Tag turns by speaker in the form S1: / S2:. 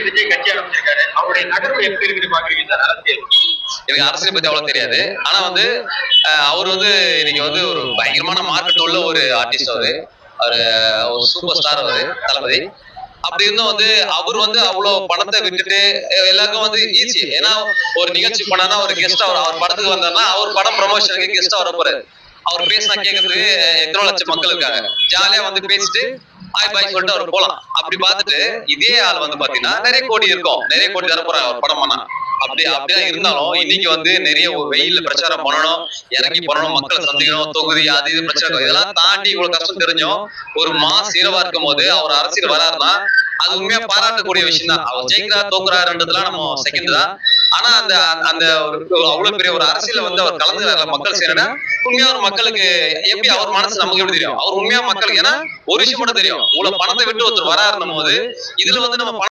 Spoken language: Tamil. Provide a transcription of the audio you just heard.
S1: விஜய் கட்சி ஆரம்பிச்சிருக்காரு. அவருடைய நகர்வு எப்படி இருக்குன்னு பாக்குறீங்க சார் அரசியல்?
S2: எனக்கு அரசியல் பத்தி அவ்வளவு தெரியாது. ஆனா வந்து அவர் வந்து இன்னைக்கு வந்து ஒரு பயங்கரமான மார்க்கெட் உள்ள ஒரு ஆர்டிஸ்ட் அவரு. அவரு ஒரு சூப்பர் ஸ்டார் அவரு தளபதி. அப்படி இருந்தும் வந்து அவர் வந்து அவ்வளவு பணத்தை விட்டுட்டு எல்லாருக்கும் வந்து ஈஸி. ஏன்னா ஒரு நிகழ்ச்சி பண்ணா ஒரு கெஸ்ட் அவர் படத்துக்கு வந்தாருன்னா அவர் படம் ப்ரமோஷனுக்கு கெஸ்டா வர போறாரு. அவர் பேசினா கேட்கறதுக்கு எத்தனை லட்சம் மக்கள் இருக்காங்க. ஜாலியா வந்து பேசிட்டு பாய் பாய் சொல்லிட்டு அவர் போலாம். அப்படி பார்த்துட்டு இதே ஆள் வந்து பாத்தீங்கன்னா நிறைய கோடி இருக்கும், நிறைய கோடி தர போற படம் பண்ணா. அப்படிதான் இருந்தாலும் இன்னைக்கு வந்து நிறைய வெயில்ல பிரச்சாரம் பண்ணணும், இறங்கி பண்ணணும், மக்களை சந்திக்கணும், தொகுதி அது இது பிரச்சனை இதெல்லாம் தாண்டி இவ்வளவு கஷ்டம் தெரிஞ்சும் ஒரு மாஸ் ஹீரோவா இருக்கும் போது அவர் அரசியல் வராருன்னா அது உண்மையா பாராட்டக்கூடிய விஷயம் தான். அவர் ஜெயிக்கிறா தோக்குறாருன்றதுலாம் நம்ம செகண்ட் தான். ஆனா அந்த அந்த அவ்வளவு பெரிய ஒரு அரசியல வந்து அவர் கலந்துறாரு மக்கள் சேரனா உண்மையா ஒரு மக்களுக்கு எப்படி அவர் மனசு நமக்கு எப்படி தெரியும்? அவர் உண்மையா மக்களுக்கு ஏன்னா ஒரு விஷயம் மட்டும் தெரியும், இவ்வளவு பணத்தை விட்டு ஒருத்தர் வராருன்னும் போது இதுல வந்து நம்ம